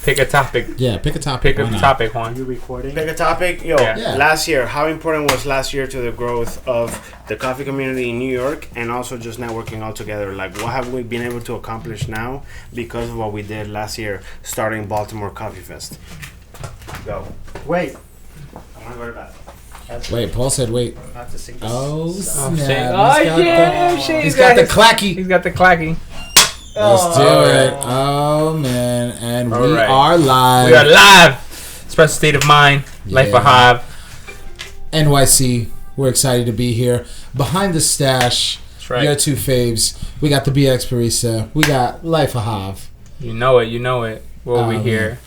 Pick a topic. Yeah, pick a topic. Pick a topic, Juan. Are you recording? Pick a topic. Yo, Yeah. last year, how important was last year to the growth of the coffee community in New York and also just networking all together? Like, what have we been able to accomplish now because of what we did last year, starting Baltimore Coffee Fest? Go. Wait. I want to go to bed. Wait, Paul said wait. Not to sing this Oh, song. snap. He's got the clacky. He's got the clacky. Let's do it. Oh, man. And All we right. are live. We are live. Espresso State of Mind. Life of Javi. NYC. We're excited to be here. Behind the Stache. That's right. Your two faves. We got the BX Barista. We got Life of Javi. You know it. We're over here.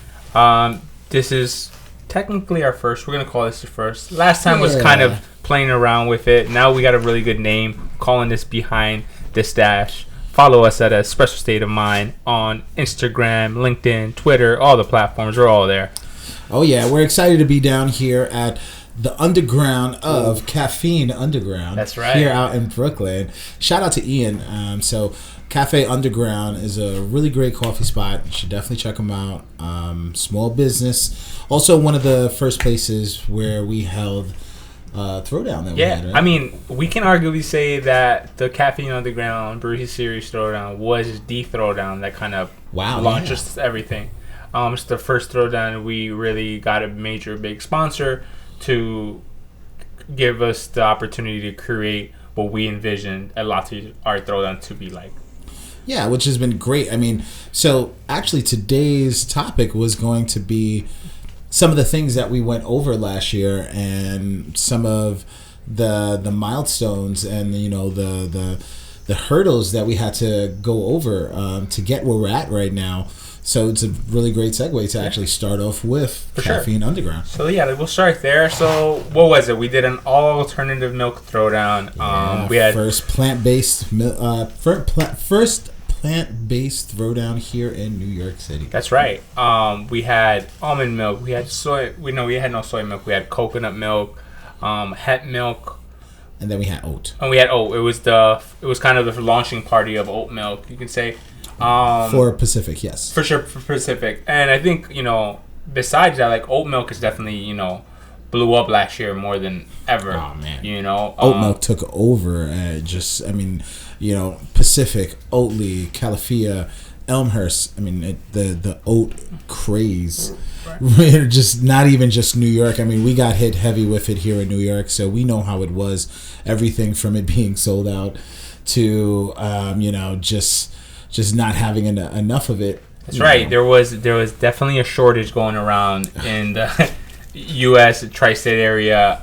This is technically our first. We're going to call this the first. Last time was kind of playing around with it. Now we got a really good name. Calling this Behind the Stache. Follow us at Espresso State of Mind on Instagram, LinkedIn, Twitter, all the platforms. We're all there. Oh, yeah. We're excited to be down here at the underground of Caffeine Underground. That's right. Here out in Brooklyn. Shout out to Ian. So Cafe Underground is a really great coffee spot. You should definitely check them out. Small business. Also one of the first places where we held Throwdown that we had, right? I mean, we can arguably say that the Caffeine Underground Barista Series Throwdown was the Throwdown that kind of launched us everything. It's the first Throwdown we really got a major big sponsor to give us the opportunity to create what we envisioned a latte art Throwdown to be like. Yeah, which has been great. I mean, so actually today's topic was going to be some of the things that we went over last year and some of the milestones and the hurdles that we had to go over to get where we're at right now. So it's a really great segue to actually start off with Caffeine Underground. So yeah, we'll start there. So what was it? We did an all alternative milk Throwdown. We had first plant-based Throwdown here in New York City. That's right. We had almond milk. We had soy. We had no soy milk. We had coconut milk, hemp milk, and then we had oat. And we had oat. It was kind of the launching party of oat milk, you can say. For Pacific, yes. For sure, for Pacific. And I think, besides that, like, oat milk is definitely, blew up last year more than ever. Oh, man. Oat milk took over. Pacific, Oatly, Califia, Elmhurst. I mean, the oat craze. Right. Just not even just New York. I mean, we got hit heavy with it here in New York, so we know how it was. Everything from it being sold out to, just not having enough of it. That's right. There was definitely a shortage going around in the U.S. tri-state area.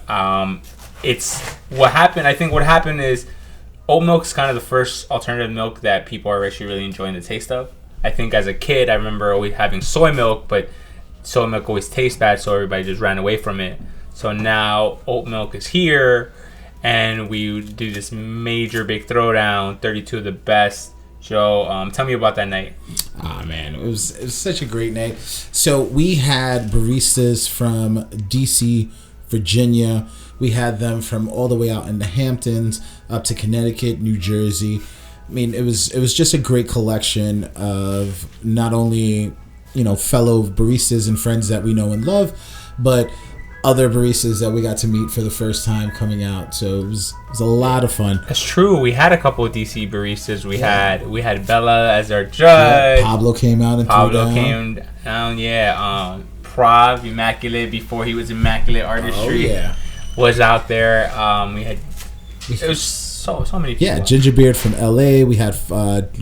It's what happened. I think what happened is oat milk is kind of the first alternative milk that people are actually really enjoying the taste of. I think as a kid, I remember always having soy milk, but soy milk always tastes bad, so everybody just ran away from it. So now oat milk is here, and we do this major big Throwdown, 32 of the best. Joe, tell me about that night. Ah, man, it was such a great night. So we had baristas from DC, Virginia. We had them from all the way out in the Hamptons up to Connecticut, New Jersey. I mean, it was just a great collection of not only fellow baristas and friends that we know and love, but other baristas that we got to meet for the first time coming out. So it was a lot of fun. That's true. We had a couple of DC baristas. We had Bella as our judge. Pablo came out and came down. Yeah. Prav, Immaculate, before he was Immaculate Artistry, was out there. It was so many people. Yeah, Gingerbeard from LA. We had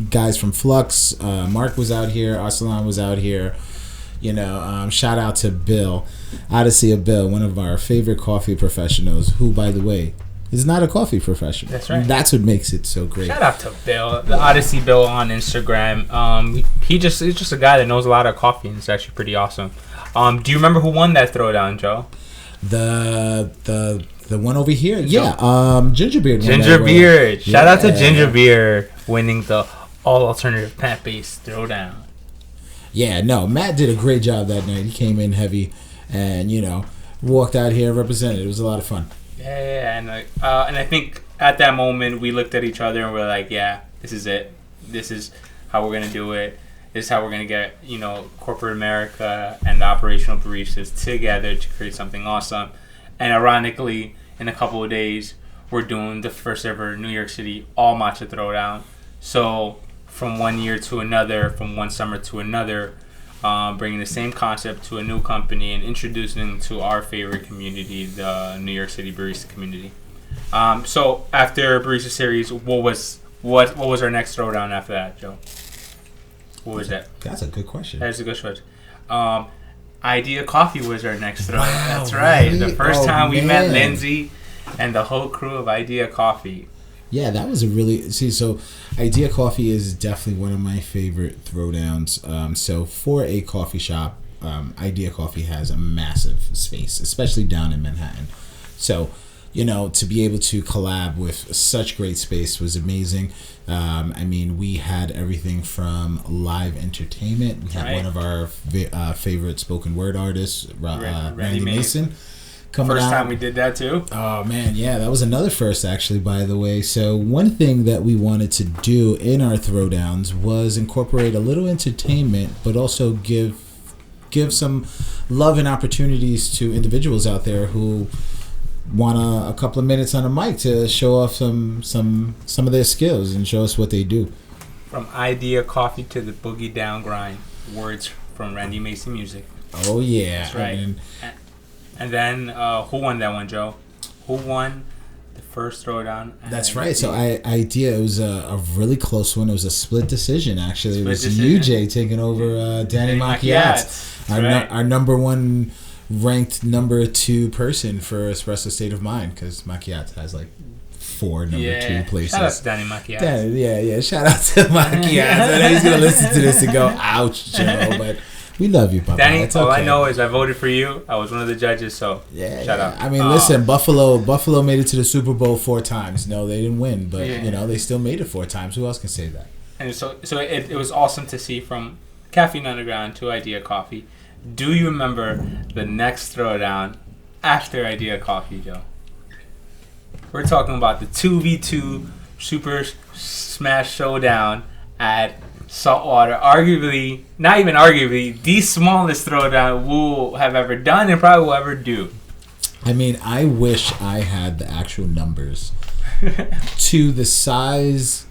guys from Flux. Mark was out here. Arsalan was out here. Shout out to Bill, Odyssey of Bill, one of our favorite coffee professionals, who, by the way, is not a coffee professional. That's right. That's what makes it so great. Shout out to Bill, the Odyssey Bill on Instagram. He's just a guy that knows a lot of coffee, and it's actually pretty awesome. Do you remember who won that Throwdown, Joe? The one over here? Yeah, Gingerbeard. Gingerbeard. Shout out to Gingerbeard winning the all alternative plant-based Throwdown. Yeah, no, Matt did a great job that night. He came in heavy and, walked out here and represented. It was a lot of fun. Yeah, and I think at that moment we looked at each other and we're like, yeah, this is it. This is how we're going to do it. This is how we're gonna get corporate America and the operational baristas together to create something awesome. And ironically, in a couple of days, we're doing the first ever New York City All Matcha Throwdown. So from one year to another, from one summer to another, bringing the same concept to a new company and introducing them to our favorite community, the New York City barista community. So after Barista Series, what was our next throwdown after that, Joe? What was that? That's a good question. That's a good question. Idea Coffee was our next throwdown. Wow, That's right. really? The first time we man. met Lindsay and the whole crew of Idea Coffee. Yeah, that was a really... So Idea Coffee is definitely one of my favorite throwdowns. So for a coffee shop, Idea Coffee has a massive space, especially down in Manhattan. So, to be able to collab with such great space was amazing. We had everything from live entertainment. We had one of our favorite spoken word artists, Randy Mason. First time we did that too. Oh man, yeah, that was another first actually, by the way. So one thing that we wanted to do in our throwdowns was incorporate a little entertainment, but also give some love and opportunities to individuals out there who want a couple of minutes on a mic to show off some of their skills and show us what they do. From Idea Coffee to the Boogie Down Grind. Words from Randy Mason Music. Oh yeah, that's right. And then, who won that one, Joe? Who won the first throwdown? That's right. So Idea, it was a really close one. It was a split decision, actually. It was UJ taking over Danny Macchiat. Our number one ranked number 2 person for Espresso State of Mind, because Macchiat has like 4 number 2 places. Shout out to Danny Macchiat. Yeah. Shout out to Macchiat. I know he's going to listen to this and go, ouch, Joe. But we love you, Papa. Danny, it's okay. All I know is I voted for you. I was one of the judges, so shout out. Listen, Buffalo made it to the Super Bowl 4 times. No, they didn't win, but they still made it 4 times. Who else can say that? And so it was awesome to see from Caffeine Underground to Idea Coffee. Do you remember the next throwdown after Idea Coffee, Joe? We're talking about the 2v2 Super Smash Showdown at Saltwater. Not even arguably, the smallest throwdown we'll have ever done and probably will ever do. I wish I had the actual numbers to the size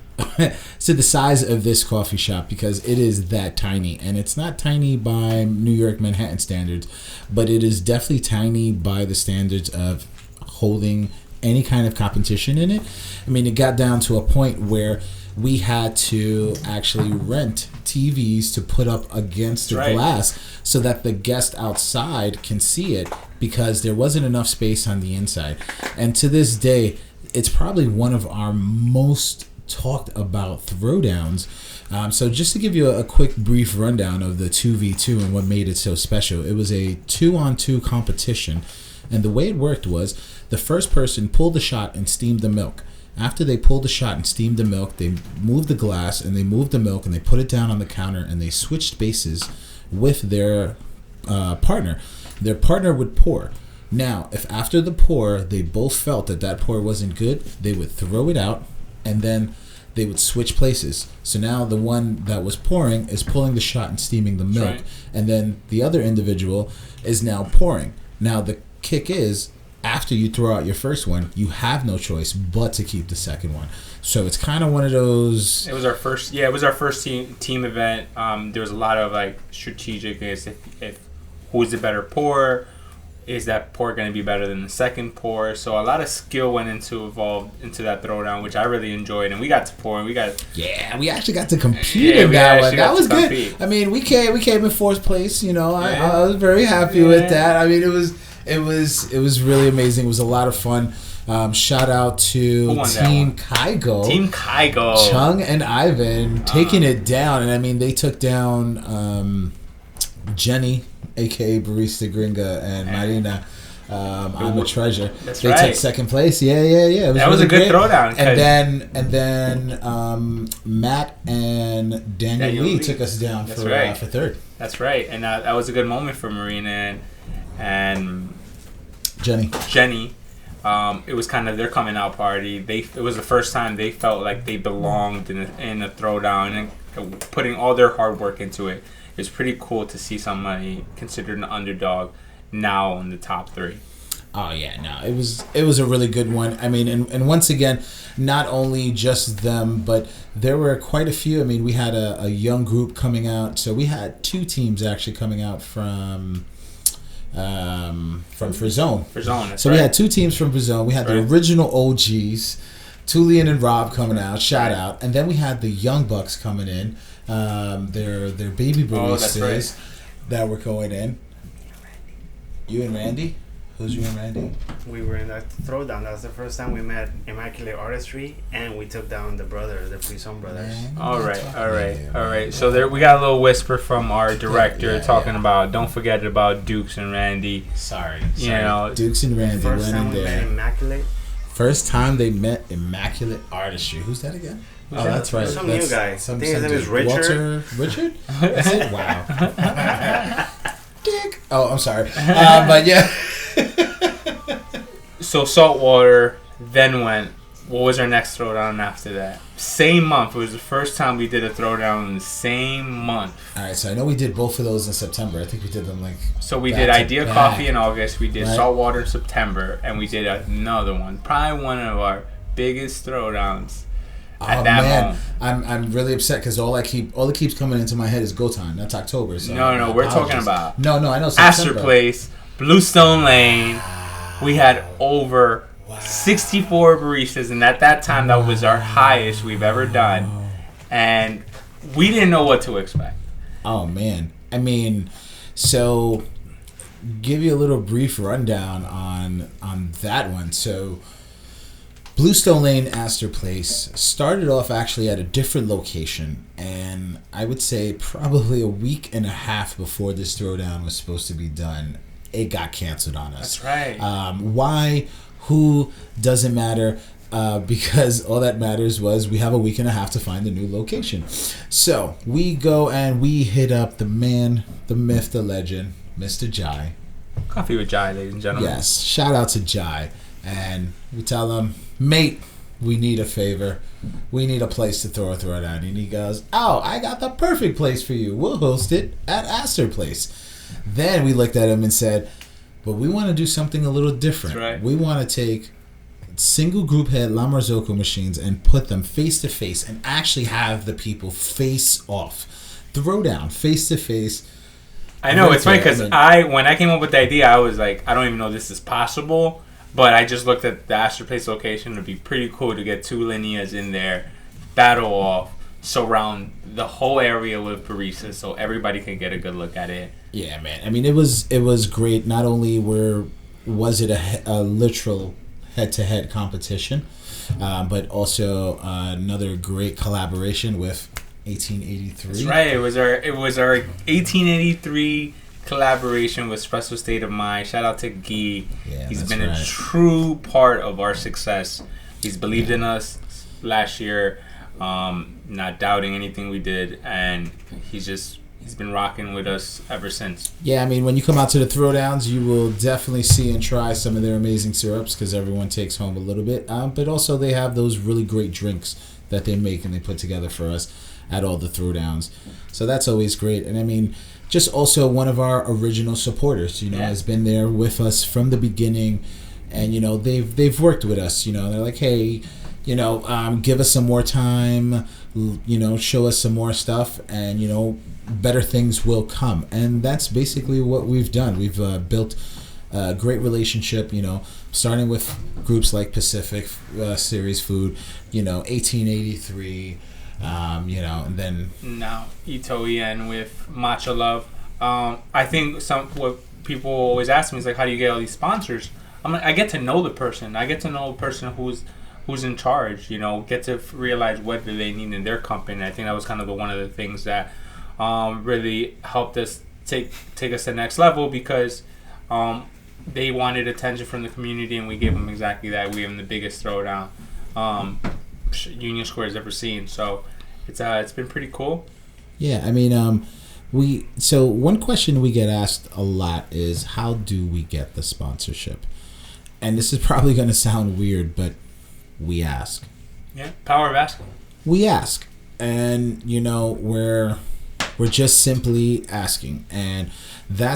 of this coffee shop, because it is that tiny, and it's not tiny by New York Manhattan standards, but it is definitely tiny by the standards of holding any kind of competition in it. It got down to a point where we had to actually rent TVs to put up against the glass so that the guest outside can see it, because there wasn't enough space on the inside. And to this day, it's probably one of our most talked about throwdowns. So just to give you a quick brief rundown of the 2v2 and what made it so special, it was a 2-on-2 competition, and the way it worked was the first person pulled the shot and steamed the milk. After they pulled the shot and steamed the milk, they moved the glass and they moved the milk and they put it down on the counter, and they switched bases with their partner. Their partner would pour. Now, if after the pour they both felt that pour wasn't good, they would throw it out, and then they would switch places. So now the one that was pouring is pulling the shot and steaming the milk, and then the other individual is now pouring. Now the kick is, after you throw out your first one, you have no choice but to keep the second one. So it's kind of one of those. It was our first team event. There was a lot of strategic, if who's the better pourer. Is that pour going to be better than the second pour? So a lot of skill went involved into that throwdown, which I really enjoyed. And we got to pour, and we actually got to compete in that one. That was good. We came in 4th place. I was very happy with that. It was really amazing. It was a lot of fun. Shout out to Team Kygo. Chung and Ivan taking it down. And they took down Jenny, a.k.a. Barista Gringa, and Marina. I'm a treasure. They took 2nd place. Yeah. That was a good throwdown. And then Matt and Daniel Lee took us down for 3rd. That's right. And that was a good moment for Marina and Jenny. It was kind of their coming out party. It was the first time they felt like they belonged in a throwdown, putting all their hard work into it. It's pretty cool to see somebody considered an underdog now in the top 3. Oh yeah, no, it was a really good one. I mean, and once again, not only just them, but there were quite a few. I mean, we had a young group coming out, so we had 2 teams actually coming out from Frizone. Frizone, so right. We had 2 teams from Frizone. We had the original OGs, Tulian and Rob coming out, shout out, and then we had the Young Bucks coming in. Their baby baristas that were going in. You and Randy? Who's you and Randy? We were in that throwdown. That was the first time we met Immaculate Artistry, and we took down the Frisson brothers. All right. So there, we got a little whisper from our director talking about, don't forget about Dukes and Randy. Sorry. You know, Dukes and Randy went First time in we met there. Immaculate. First time they met Immaculate Artistry. Who's that again? Oh, that's right. Some new guy. I think his name is Richard. Walter Richard? That's it? Wow. Dick. Oh, I'm sorry. But yeah. So Saltwater then went. What was our next throwdown after that? Same month. It was the first time we did a throwdown in the same month. All right, so I know we did both of those in September. I think we did them like. So we did Idea Coffee in August. We did Saltwater in September, and we did another one. Probably one of our biggest throwdowns. At that moment. I'm really upset because all that keeps coming into my head is Go Time. That's October. So no, we're talking about no, I know Astor September. Place, Bluestone Lane. We had over 64 baristas, and at that time that was our highest we've ever done, and we didn't know what to expect. Oh man, I mean, so give you a little brief rundown on that one. So Bluestone Lane Astor Place started off actually at a different location, and I would say probably a week and a half before this throwdown was supposed to be done, it got canceled on us. That's right. Why? Who? Doesn't matter. Because all that matters was we have a week and a half to find a new location. So we go and we hit up the man, the myth, the legend, Mr. Jai. Coffee with Jai, ladies and gentlemen. Yes, shout out to Jai. And we tell him, mate, we need a favor. We need a place to throw a throwdown. And he goes, oh, I got the perfect place for you. We'll host it at Astor Place. Then we looked at him and said, but we want to do something a little different. That's right. We want to take single group head La Marzocco machines and put them face to face and actually have the people face off. Throwdown, face to face. I know, it's funny because when I came up with the idea, I was like, I don't even know this is possible. But I just looked at the Astor Place location. It would be pretty cool to get 2 lineas in there, battle off, surround the whole area with baristas so everybody can get a good look at it. Yeah, man. I mean, it was great. Not only was it a literal head-to-head competition, but also another great collaboration with 1883. That's right. It was our 1883 collaboration with Espresso State of Mind. Shout out to Guy. Yeah, He's been a true part of our success. He's believed in us last year, not doubting anything we did, and he's been rocking with us ever since. Yeah, I mean, when you come out to the throwdowns, you will definitely see and try some of their amazing syrups because everyone takes home a little bit. But also they have those really great drinks that they make and they put together for us at all the throwdowns. So that's always great. And I mean, just also one of our original supporters, has been there with us from the beginning. And, they've worked with us, they're like, hey, give us some more time, show us some more stuff, and, better things will come. And that's basically what we've done. We've built a great relationship, starting with groups like Pacific Series Food, 1883, and then now Ito-En with Matcha Love. I think what people always ask me is like, how do you get all these sponsors? I'm like, I get to know the person. I get to know the person who's in charge. Get to realize what do they need in their company. I think that was kind of one of the things that really helped us take us to the next level because they wanted attention from the community and we gave them exactly that. We gave them the biggest throwdown Union Square has ever seen. So it's been pretty cool. Yeah, I mean, so one question we get asked a lot is how do we get the sponsorship? And this is probably going to sound weird, but we ask. Yeah, power of asking. We ask. and we're just simply asking, and that's